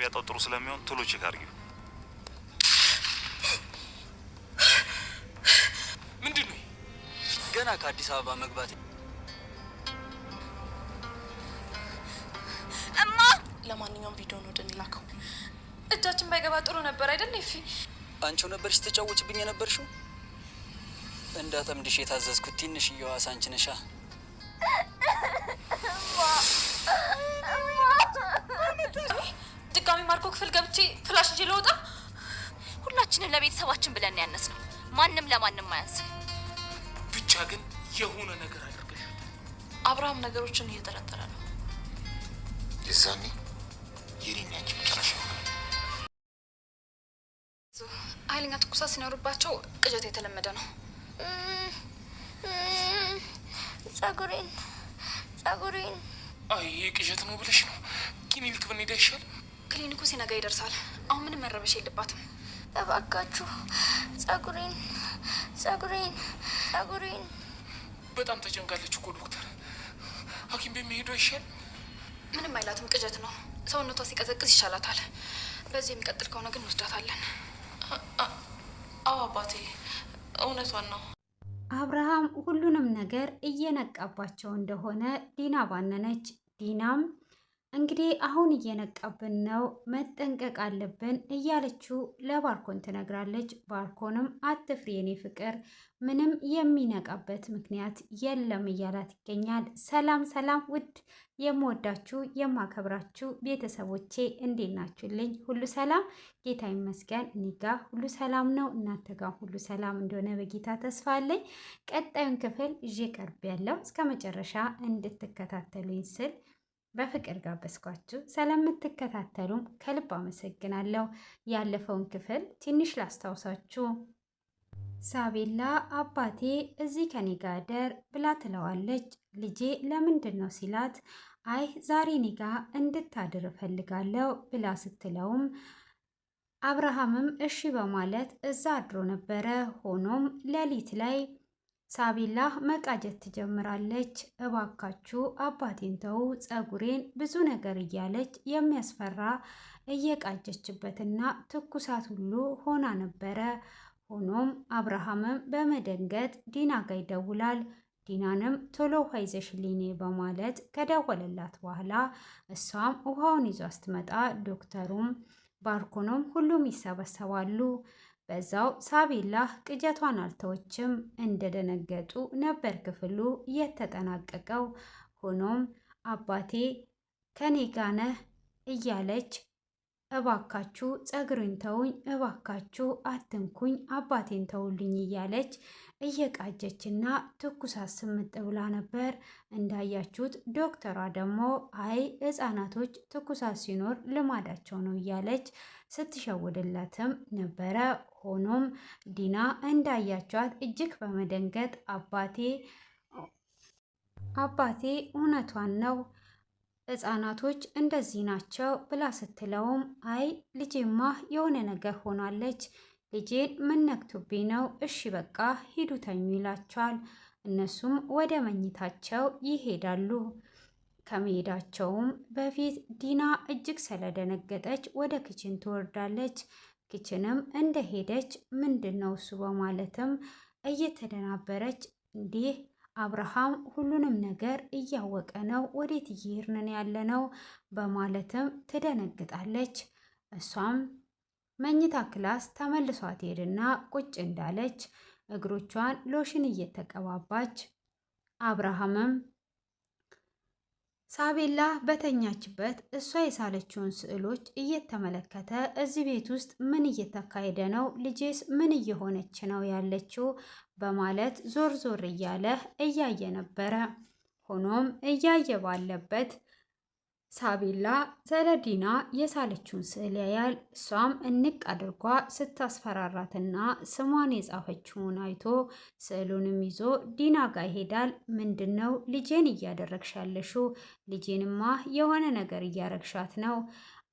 ቢያጣው ጥሩ ስለሚሆን ቶሎ ቼክ አድርጊው። ምንድነው? ገና ከአዲስ አበባ መግባት። እማ ለማንኛውም ቪዲዮን ወደ እንላከው። እጃችን ባይገባ ጥሩ ነበር አይደል? እፊ አንቺው ነበርሽ ተጫወችብኝ የነበርሽው። እንዳጠምድሽ የታዘዝኩት ትንሽዬዋ አንቺ ነሻ። ድጋሚ ማርኮ ክፍል ገብቼ ፍላሽ ይዤ ልወጣ። ሁላችንን ለቤተሰባችን ብለን ያነስ ነው። ማንም ለማንም አያንስም። ብቻ ግን የሆነ ነገር አድርገሻል። አብርሃም ነገሮችን እየጠረጠረ ነው። የዛኔ የኔና አንቺ መጨረሻ ይሆናል። ኃይለኛ ትኩሳት ሲኖርባቸው ቅዠት የተለመደ ነው። ጸጉሬን አይ ቅዠት ነው ብለሽ ነው? ክሊኒክ ብንሄድ አይሻልም? ክሊኒኩ ሲነጋ ይደርሳል። አሁን ምንም መረበሽ የለባትም። እባካችሁ ጸጉሬን በጣም ተጨንቃለች እኮ ዶክተር። ሐኪም ቤት መሄዱ አይሻልም? ምንም አይላትም፣ ቅዠት ነው። ሰውነቷ ሲቀዘቅዝ ይሻላታል። በዚህ የሚቀጥል ከሆነ ግን እንወስዳታለን። አዎ አባቴ እውነቷን ነው። አብርሃም ሁሉንም ነገር እየነቃባቸው እንደሆነ ዲና ባነነች። ዲናም እንግዲህ አሁን እየነቃብን ነው፣ መጠንቀቅ አለብን እያለችው ለባርኮን ትነግራለች። ባርኮንም አትፍሪ የኔ ፍቅር፣ ምንም የሚነቃበት ምክንያት የለም እያላት ይገኛል። ሰላም ሰላም! ውድ የምወዳችሁ የማከብራችሁ ቤተሰቦቼ እንዴት ናችሁልኝ? ሁሉ ሰላም? ጌታ ይመስገን፣ እኔ ጋ ሁሉ ሰላም ነው። እናንተ ጋር ሁሉ ሰላም እንደሆነ በጌታ ተስፋ አለኝ። ቀጣዩን ክፍል ይዤ ቀርብ ያለው እስከ መጨረሻ እንድትከታተሉኝ ስል በፍቅር ጋበዝኳችሁ። ስለምትከታተሉም ከልብ አመሰግናለሁ። ያለፈውን ክፍል ትንሽ ላስታውሳችሁ። ሳቤላ አባቴ እዚህ ከኔ ጋር ደር ብላ ትለዋለች። ልጄ ለምንድን ነው ሲላት፣ አይ ዛሬ እኔ ጋ እንድታድር እፈልጋለሁ ብላ ስትለውም አብርሃምም እሺ በማለት እዛ አድሮ ነበረ። ሆኖም ሌሊት ላይ ሳቤላ መቃጀት ትጀምራለች። እባካችሁ አባቴን ተው፣ ጸጉሬን ብዙ ነገር እያለች የሚያስፈራ እየቃጀችበትና ትኩሳት ሁሉ ሆና ነበረ። ሆኖም አብርሃምም በመደንገጥ ዲና ጋ ይደውላል። ዲናንም ቶሎ ውሃ ይዘሽልኝ በማለት ከደወለላት በኋላ እሷም ውሃውን ይዟ ስትመጣ ዶክተሩም ባርኮኖም ሁሉም ይሰበሰባሉ። በዛው ሳቤላ ቅጀቷን አልተወችም። እንደደነገጡ ነበር ክፍሉ የተጠናቀቀው። ሆኖም አባቴ ከኔ ጋ ነህ እያለች እባካችሁ ጸጉሬን ተውኝ፣ እባካችሁ አትንኩኝ፣ አባቴን ተውልኝ እያለች እየቃጀችና ትኩሳት ስምጥ ብላ ነበር። እንዳያችሁት ዶክተሯ ደግሞ አይ ሕፃናቶች ትኩሳት ሲኖር ልማዳቸው ነው እያለች ስትሸውድላትም ነበረ። ሆኖም ዲና እንዳያችኋት እጅግ በመደንገጥ አባቴ እውነቷን ነው ሕፃናቶች እንደዚህ ናቸው ብላ ስትለውም አይ ልጄማ የሆነ ነገር ሆናለች፣ ልጄን ምን ነክቶብኝ ነው? እሺ በቃ ሂዱ ተኙ ይላቸዋል። እነሱም ወደ መኝታቸው ይሄዳሉ። ከመሄዳቸውም በፊት ዲና እጅግ ስለደነገጠች ወደ ክችን ትወርዳለች። ክችንም እንደሄደች ምንድን ነው እሱ በማለትም እየተደናበረች እንዲህ አብርሃም ሁሉንም ነገር እያወቀ ነው፣ ወዴት እየሄድን ያለ ነው በማለትም ትደነግጣለች። እሷም መኝታ ክላስ ተመልሷት ሄድና ቁጭ እንዳለች እግሮቿን ሎሽን እየተቀባባች አብርሃምም ሳቤላ በተኛችበት እሷ የሳለችውን ስዕሎች እየተመለከተ እዚህ ቤት ውስጥ ምን እየተካሄደ ነው? ልጄስ ምን እየሆነች ነው ያለችው? በማለት ዞር ዞር እያለ እያየ ነበረ። ሆኖም እያየ ባለበት ሳቤላ ስለ ዲና የሳለችውን ስዕል ያያል። እሷም እንቅ አድርጓ ስታስፈራራትና ስሟን የጻፈችውን አይቶ ስዕሉንም ይዞ ዲና ጋር ይሄዳል። ምንድን ነው ልጄን እያደረግሽ ያለሽው? ልጄንማ የሆነ ነገር እያረግሻት ነው።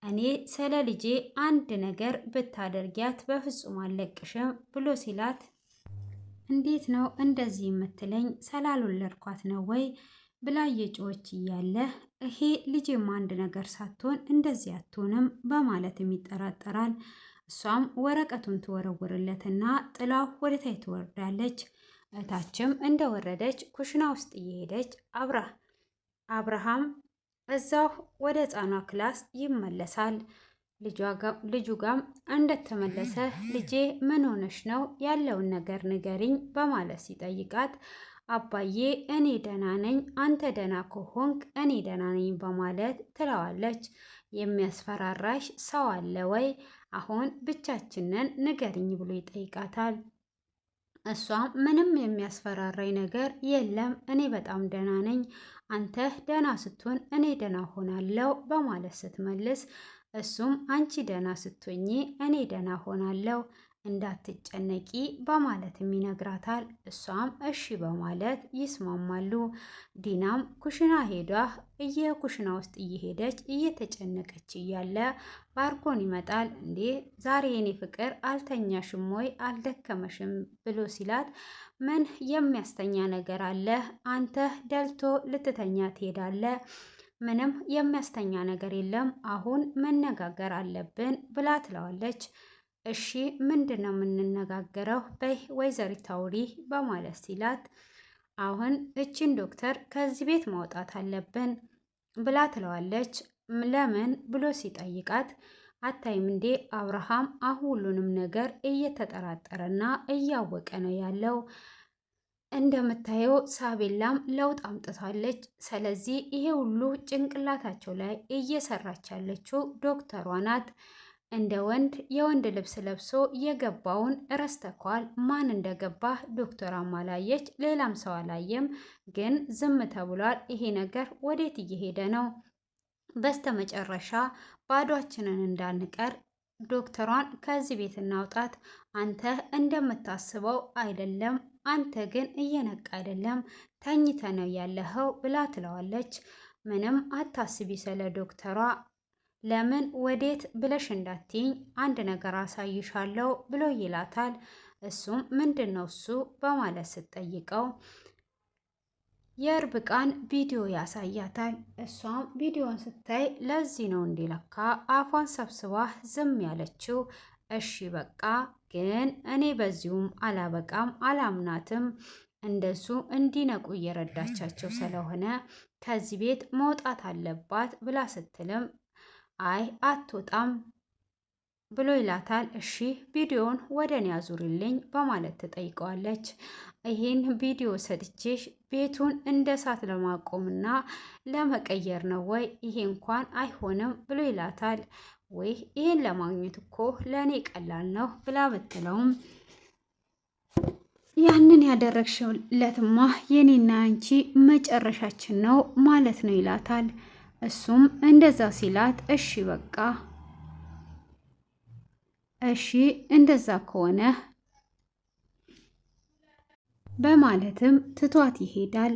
እኔ ስለ ልጄ አንድ ነገር ብታደርጊያት በፍጹም አልለቅሽም ብሎ ሲላት፣ እንዴት ነው እንደዚህ የምትለኝ? ስላልወለድኳት ነው ወይ? ብላ እየጮኸች እያለ ይሄ ልጄም አንድ ነገር ሳትሆን እንደዚህ አትሆንም በማለትም ይጠራጠራል። እሷም ወረቀቱን ትወረውርለትና ጥላው ወደ ታይ ትወርዳለች። እታችም እንደወረደች ኩሽና ውስጥ እየሄደች አብርሃም እዛው ወደ ህፃኗ ክላስ ይመለሳል። ልጁ ጋም እንደተመለሰ ልጄ ምን ሆነሽ ነው ያለውን ነገር ንገሪኝ በማለት ሲጠይቃት አባዬ እኔ ደህና ነኝ፣ አንተ ደህና ከሆንክ እኔ ደህና ነኝ በማለት ትለዋለች። የሚያስፈራራሽ ሰው አለ ወይ? አሁን ብቻችንን ንገሪኝ ብሎ ይጠይቃታል። እሷም ምንም የሚያስፈራራኝ ነገር የለም፣ እኔ በጣም ደህና ነኝ፣ አንተ ደህና ስትሆን እኔ ደህና ሆናለሁ በማለት ስትመልስ እሱም አንቺ ደህና ስትሆኚ እኔ ደህና ሆናለሁ እንዳትጨነቂ በማለትም ይነግራታል። እሷም እሺ በማለት ይስማማሉ። ዲናም ኩሽና ሄዳ ኩሽና ውስጥ እየሄደች እየተጨነቀች እያለ ባርኮን ይመጣል። እንዴ ዛሬ የኔ ፍቅር አልተኛሽም ወይ አልደከመሽም ብሎ ሲላት ምን የሚያስተኛ ነገር አለ? አንተ ደልቶ ልትተኛ ትሄዳለህ። ምንም የሚያስተኛ ነገር የለም፣ አሁን መነጋገር አለብን ብላ ትለዋለች። እሺ ምንድን ነው የምንነጋገረው? በይ ወይዘሪት አውሪ በማለት ሲላት አሁን እችን ዶክተር ከዚህ ቤት ማውጣት አለብን ብላ ትለዋለች። ለምን ብሎ ሲጠይቃት አታይም እንዴ አብርሃም አሁን ሁሉንም ነገር እየተጠራጠረና እያወቀ ነው ያለው። እንደምታየው ሳቤላም ለውጥ አምጥታለች። ስለዚህ ይሄ ሁሉ ጭንቅላታቸው ላይ እየሰራች ያለችው ዶክተሯ ናት። እንደ ወንድ የወንድ ልብስ ለብሶ የገባውን ረስተኳል። ማን እንደገባ ዶክተሯም አላየች፣ ሌላም ሰው አላየም። ግን ዝም ተብሏል። ይሄ ነገር ወዴት እየሄደ ነው? በስተመጨረሻ ባዷችንን እንዳንቀር ዶክተሯን ከዚህ ቤት እናውጣት። አንተ እንደምታስበው አይደለም፣ አንተ ግን እየነቃ አይደለም፣ ተኝተ ነው ያለኸው ብላ ትለዋለች። ምንም አታስቢ ስለ ዶክተሯ፣ ለምን ወዴት ብለሽ እንዳትይኝ አንድ ነገር አሳይሻለሁ ብሎ ይላታል። እሱም ምንድን ነው እሱ በማለት ስትጠይቀው የእርብቃን ቪዲዮ ያሳያታል። እሷም ቪዲዮን ስታይ ለዚህ ነው እንዲለካ አፏን ሰብስባ ዝም ያለችው። እሺ በቃ ግን እኔ በዚሁም አላበቃም፣ አላምናትም። እንደሱ እንዲነቁ እየረዳቻቸው ስለሆነ ከዚህ ቤት መውጣት አለባት ብላ ስትልም አይ አትወጣም ብሎ ይላታል። እሺ ቪዲዮውን ወደ እኔ አዙርልኝ በማለት ትጠይቀዋለች። ይህን ቪዲዮ ሰጥቼሽ ቤቱን እንደ እሳት ለማቆምና ለመቀየር ነው ወይ? ይሄ እንኳን አይሆንም ብሎ ይላታል። ወይ ይህን ለማግኘት እኮ ለእኔ ቀላል ነው ብላ ብትለውም ያንን ያደረግሽለትማ የኔና አንቺ መጨረሻችን ነው ማለት ነው ይላታል። እሱም እንደዛ ሲላት እሺ በቃ እሺ እንደዛ ከሆነ በማለትም ትቷት ይሄዳል።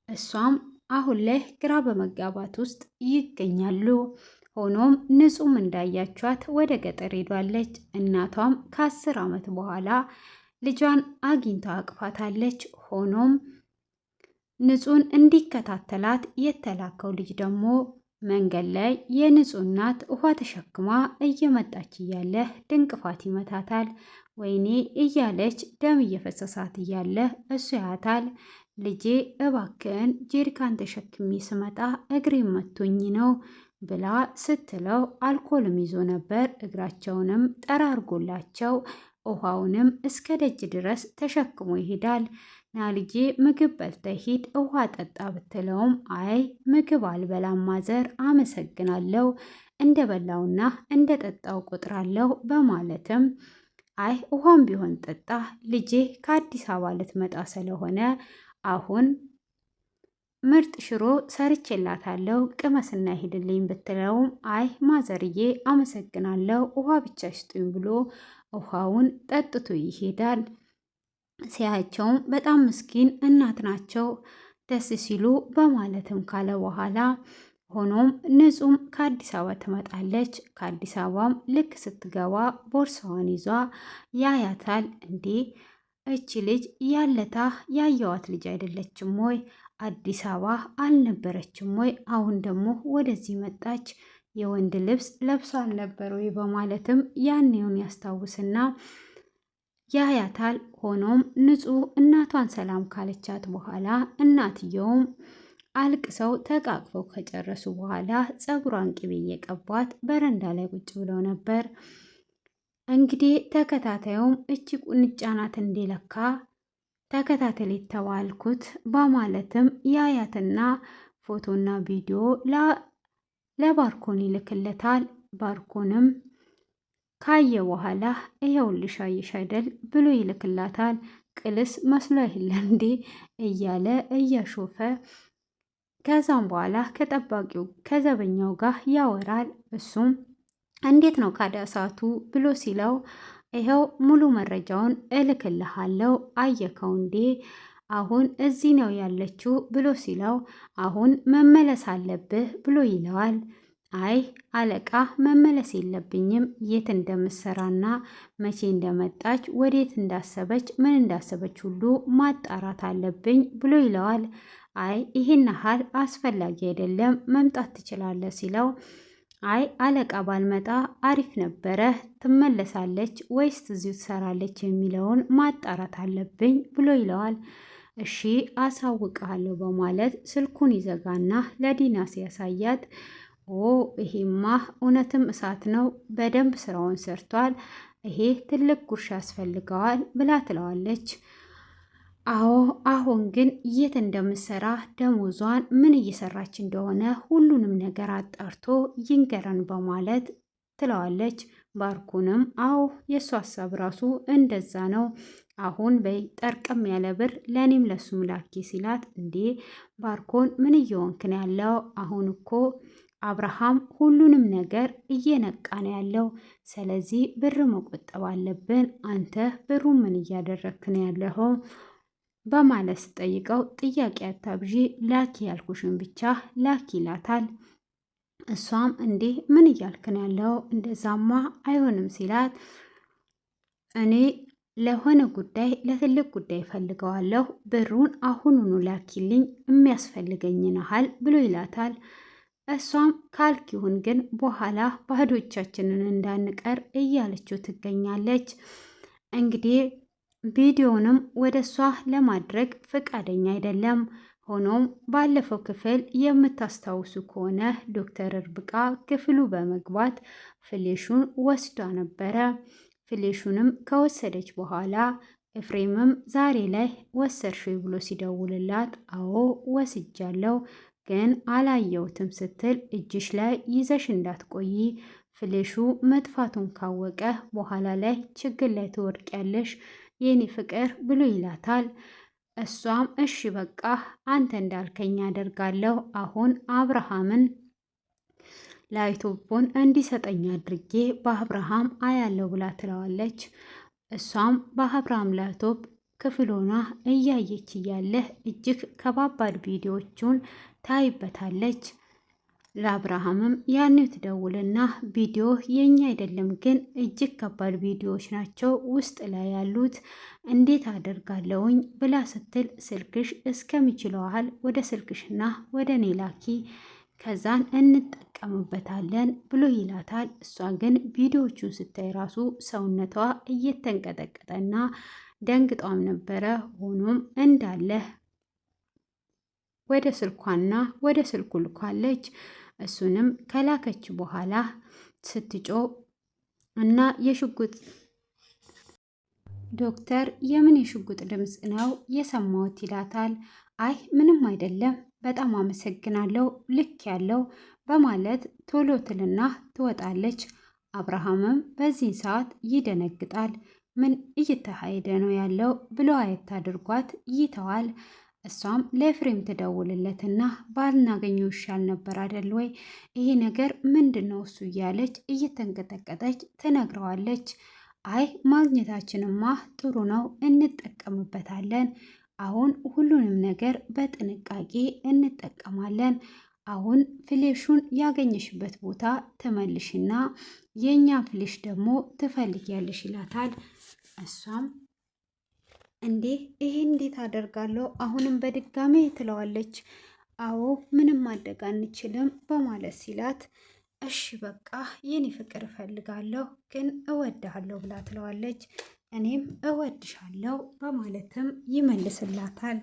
እሷም አሁን ላይ ግራ በመጋባት ውስጥ ይገኛሉ። ሆኖም ንጹም እንዳያቿት ወደ ገጠር ሄዷለች። እናቷም ከ10 ዓመት በኋላ ልጇን አግኝታ አቅፋታለች። ሆኖም ንጹን እንዲከታተላት የተላከው ልጅ ደግሞ መንገድ ላይ የንጹህ እናት ውሃ ተሸክማ እየመጣች እያለ ድንቅፋት ይመታታል። ወይኔ እያለች ደም እየፈሰሳት እያለ እሱ ያታል። ልጄ እባክህን ጄሪካን ተሸክሜ ስመጣ እግሬን መቶኝ ነው ብላ ስትለው አልኮልም ይዞ ነበር። እግራቸውንም ጠራርጎላቸው ውሃውንም እስከ ደጅ ድረስ ተሸክሞ ይሄዳል። ና ልጄ ምግብ በልተህ ሂድ ውሃ ጠጣ ብትለውም አይ ምግብ አልበላም ማዘር አመሰግናለሁ፣ እንደ በላውና እንደ ጠጣው ቁጥራለሁ በማለትም አይ ውሃም ቢሆን ጠጣ ልጄ ከአዲስ አበባ ልትመጣ ስለሆነ አሁን ምርጥ ሽሮ ሰርቼላታለሁ ቅመስና ሂድልኝ ብትለውም አይ ማዘርዬ አመሰግናለሁ ውሃ ብቻ ስጡኝ ብሎ ውሃውን ጠጥቶ ይሄዳል። ሲያቸውም በጣም ምስኪን እናት ናቸው ደስ ሲሉ በማለትም ካለ በኋላ ሆኖም ንጹም ከአዲስ አበባ ትመጣለች። ከአዲስ አበባም ልክ ስትገባ ቦርሳዋን ይዟ ያያታል። እንዴ እቺ ልጅ ያለታ ያየዋት ልጅ አይደለችም ወይ? አዲስ አበባ አልነበረችም ወይ? አሁን ደግሞ ወደዚህ መጣች። የወንድ ልብስ ለብሳ አልነበር ወይ? በማለትም ያኔውን ያስታውስና ያያታል። ሆኖም ንጹሕ እናቷን ሰላም ካለቻት በኋላ እናትየውም አልቅሰው ተቃቅፈው ከጨረሱ በኋላ ፀጉሯን ቅቤ እየቀቧት በረንዳ ላይ ቁጭ ብለው ነበር። እንግዲህ ተከታታዩም እቺ ቁንጫ ናት እንዲለካ ተከታተል የተባልኩት በማለትም ያያትና ፎቶና ቪዲዮ ለባርኮን ይልክለታል። ባርኮንም ካየ በኋላ ይኸውልሽ አየሽ አይደል ብሎ ይልክላታል። ቅልስ መስሎ ይለ እንዴ እያለ እያሾፈ ከዛም በኋላ ከጠባቂው ከዘበኛው ጋር ያወራል። እሱም እንዴት ነው ካዳሳቱ ብሎ ሲለው ይኸው ሙሉ መረጃውን እልክልሃለሁ አየከው እንዴ አሁን እዚህ ነው ያለችው ብሎ ሲለው አሁን መመለስ አለብህ ብሎ ይለዋል። አይ አለቃ መመለስ የለብኝም የት እንደምትሰራና መቼ እንደመጣች ወዴት እንዳሰበች ምን እንዳሰበች ሁሉ ማጣራት አለብኝ ብሎ ይለዋል። አይ ይህን ያህል አስፈላጊ አይደለም መምጣት ትችላለህ ሲለው አይ አለቃ ባልመጣ አሪፍ ነበረ ትመለሳለች ወይስ እዚሁ ትሰራለች የሚለውን ማጣራት አለብኝ ብሎ ይለዋል። እሺ አሳውቅሃለሁ በማለት ስልኩን ይዘጋና ለዲና ሲያሳያት ይሄማ እውነትም እሳት ነው፣ በደንብ ስራውን ሰርቷል፣ ይሄ ትልቅ ጉርሻ ያስፈልገዋል ብላ ትለዋለች። አዎ አሁን ግን የት እንደምሰራ ደሞዟን ምን እየሰራች እንደሆነ ሁሉንም ነገር አጣርቶ ይንገረን በማለት ትለዋለች። ባርኮንም አዎ የእሱ ሀሳብ ራሱ እንደዛ ነው፣ አሁን በይ ጠርቅም ያለ ብር ለእኔም ለሱም ላኪ ሲላት እንዴ ባርኮን ምን እየወንክን ያለው አሁን እኮ አብርሃም ሁሉንም ነገር እየነቃ ነው ያለው፣ ስለዚህ ብር መቆጠብ አለብን፣ አንተ ብሩ ምን እያደረግክ ነው ያለኸው በማለት ስጠይቀው ጥያቄ አታብዢ ላኪ ያልኩሽን ብቻ ላኪ ይላታል። እሷም እንዴ ምን እያልክ ነው ያለው እንደዛማ አይሆንም ሲላት እኔ ለሆነ ጉዳይ ለትልቅ ጉዳይ ፈልገዋለሁ ብሩን አሁኑኑ ላኪልኝ የሚያስፈልገኝን ያህል ብሎ ይላታል። እሷም ካልክ ይሁን ግን በኋላ ባዶቻችንን እንዳንቀር እያለችው ትገኛለች። እንግዲህ ቪዲዮንም ወደ እሷ ለማድረግ ፈቃደኛ አይደለም። ሆኖም ባለፈው ክፍል የምታስታውሱ ከሆነ ዶክተር ርብቃ ክፍሉ በመግባት ፍሌሹን ወስዷ ነበረ። ፍሌሹንም ከወሰደች በኋላ ኤፍሬምም ዛሬ ላይ ወሰድሽ ብሎ ሲደውልላት አዎ ወስጃለሁ ግን አላየሁትም ስትል እጅሽ ላይ ይዘሽ እንዳትቆይ ፍሌሹ መጥፋቱን ካወቀ በኋላ ላይ ችግር ላይ ትወድቂያለሽ የኔ ፍቅር ብሎ ይላታል። እሷም እሺ በቃ አንተ እንዳልከኝ አደርጋለሁ፣ አሁን አብርሃምን ላይቶቦን እንዲሰጠኝ አድርጌ በአብርሃም አያለው ብላ ትለዋለች። እሷም በአብርሃም ላይቶብ ክፍሎና እያየች እያለህ እጅግ ከባባድ ቪዲዮዎቹን ታይበታለች። ለአብርሃምም ያኔው ትደውልና ቪዲዮ የኛ አይደለም ግን እጅግ ከባድ ቪዲዮዎች ናቸው ውስጥ ላይ ያሉት እንዴት አደርጋለሁኝ ብላ ስትል ስልክሽ እስከሚችለው ያህል ወደ ስልክሽና ወደ እኔ ላኪ ከዛን እንጠቀምበታለን ብሎ ይላታል። እሷ ግን ቪዲዮዎቹን ስታይ ራሱ ሰውነቷ እየተንቀጠቀጠና ደንግጧም ነበረ። ሆኖም እንዳለ ወደ ስልኳና ወደ ስልኩ ልኳለች። እሱንም ከላከች በኋላ ስትጮ እና የሽጉጥ ዶክተር የምን የሽጉጥ ድምፅ ነው የሰማሁት ይላታል። አይ ምንም አይደለም በጣም አመሰግናለሁ ልክ ያለው በማለት ቶሎ ትልና ትወጣለች። አብርሃምም በዚህን ሰዓት ይደነግጣል። ምን እየተካሄደ ነው ያለው ብሎ አየት አድርጓት ይተዋል። እሷም ለኤፍሬም ትደውልለትና ባልናገኘው ይሻል ነበር አይደል ወይ ይሄ ነገር ምንድን ነው እሱ እያለች እየተንቀጠቀጠች ትነግረዋለች። አይ ማግኘታችንማ ጥሩ ነው እንጠቀምበታለን፣ አሁን ሁሉንም ነገር በጥንቃቄ እንጠቀማለን፣ አሁን ፍሌሹን ያገኘሽበት ቦታ ትመልሽና የእኛ ፍሌሽ ደግሞ ትፈልጊያለሽ ይላታል። እሷም እንዴ ይሄ እንዴት አደርጋለሁ አሁንም በድጋሜ ትለዋለች። አዎ ምንም ማድረግ አንችልም በማለት ሲላት እሺ በቃ የኔ ፍቅር እፈልጋለሁ ግን እወድሃለሁ ብላ ትለዋለች። እኔም እወድሻለሁ በማለትም ይመልስላታል።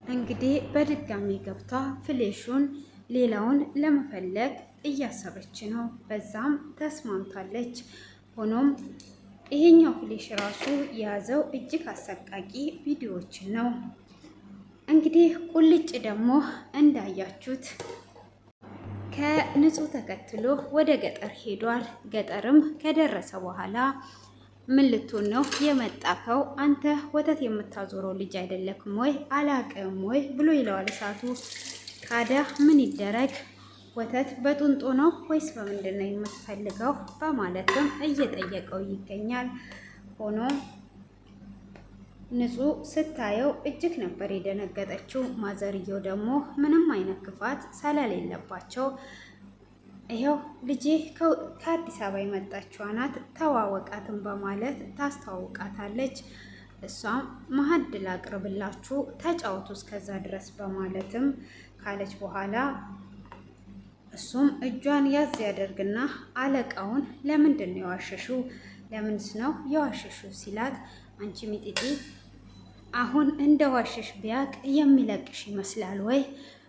እንግዲህ በድጋሚ ገብታ ፍሌሹን ሌላውን ለመፈለግ እያሰበች ነው። በዛም ተስማምታለች። ሆኖም ይሄኛው ፍሌሽ ራሱ የያዘው እጅግ አሰቃቂ ቪዲዮዎችን ነው። እንግዲህ ቁልጭ ደግሞ እንዳያችሁት ከንጹህ ተከትሎ ወደ ገጠር ሄዷል። ገጠርም ከደረሰ በኋላ ምን ልትሆን ነው የመጣከው? አንተ ወተት የምታዞረው ልጅ አይደለክም ወይ? አላቅም ወይ ብሎ ይለዋል እሳቱ። ታዲያ ምን ይደረግ ወተት በጡንጦ ነው ወይስ በምንድን ነው የምትፈልገው? በማለትም እየጠየቀው ይገኛል። ሆኖም ንጹህ ስታየው እጅግ ነበር የደነገጠችው። ማዘርየው ደግሞ ምንም አይነት ክፋት ስለሌለባቸው ይኸው ልጄ ከአዲስ አበባ የመጣችው ናት ተዋወቃትም በማለት ታስተዋውቃታለች። እሷም ማዕድ ላቅርብላችሁ ተጫወቱ እስከዛ ድረስ በማለትም ካለች በኋላ እሱም እጇን ያዝ ያደርግና አለቃውን ለምንድን ነው የዋሸሹ? ለምንስ ነው የዋሸሹ ሲላት አንቺ ሚጢጢ አሁን እንደ ዋሸሽ ቢያቅ የሚለቅሽ ይመስላል ወይ?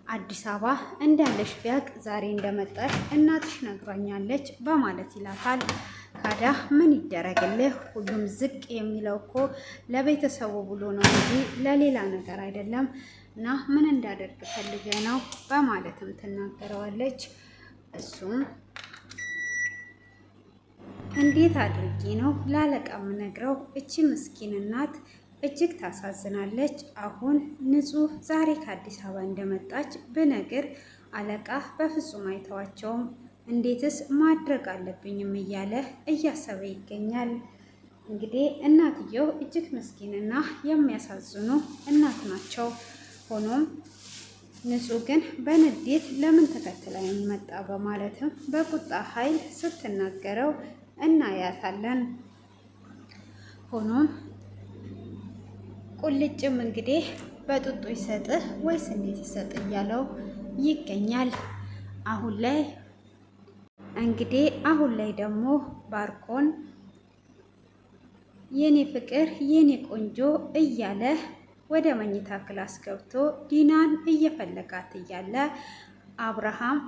አዲስ አበባ እንዳለሽ ቢያቅ ዛሬ እንደመጣሽ እናትሽ ነግራኛለች በማለት ይላታል። ካዳ ምን ይደረግልህ? ሁሉም ዝቅ የሚለው እኮ ለቤተሰቡ ብሎ ነው እንጂ ለሌላ ነገር አይደለም። እና ምን እንዳደርግ ፈልገ ነው በማለትም ትናገረዋለች። እሱም እንዴት አድርጌ ነው ላለቃ የምነግረው? እቺ ምስኪን እናት እጅግ ታሳዝናለች። አሁን ንጹህ ዛሬ ከአዲስ አበባ እንደመጣች ብነግር አለቃ በፍጹም አይተዋቸውም። እንዴትስ ማድረግ አለብኝም እያለ እያሰበ ይገኛል። እንግዲህ እናትየው እጅግ ምስኪንና የሚያሳዝኑ እናት ናቸው። ሆኖም ንጹህ ግን በንዴት ለምን ተከትለን መጣ በማለትም በቁጣ ኃይል ስትናገረው እናያታለን። ሆኖም ቁልጭም እንግዲህ በጡጦ ይሰጥህ ወይስ እንዴት ይሰጥ እያለው ይገኛል። አሁን ላይ ደግሞ ባርኮን የኔ ፍቅር የኔ ቆንጆ እያለ ወደ መኝታ ክላስ ገብቶ ዲናን እየፈለጋት እያለ አብርሃም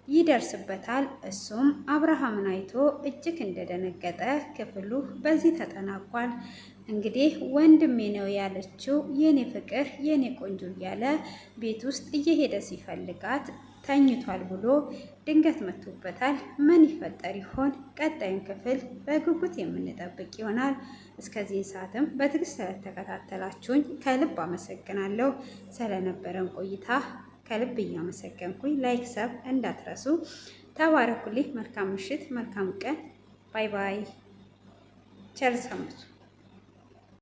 ይደርስበታል። እሱም አብርሃምን አይቶ እጅግ እንደደነገጠ ክፍሉ በዚህ ተጠናቋል። እንግዲህ ወንድሜ ነው ያለችው የኔ ፍቅር የኔ ቆንጆ እያለ ቤት ውስጥ እየሄደ ሲፈልጋት ተኝቷል ብሎ ድንገት መጥቶበታል። ምን ይፈጠር ይሆን? ቀጣዩን ክፍል በጉጉት የምንጠብቅ ይሆናል። እስከዚህ ሰዓትም በትዕግስት ስለተከታተላችሁኝ ከልብ አመሰግናለሁ። ስለነበረን ቆይታ ከልብ እያመሰገንኩኝ ላይክ ሰብ እንዳትረሱ። ተባረኩልኝ። መልካም ምሽት፣ መልካም ቀን። ባይ ባይ። ቸር ሰንብቱ።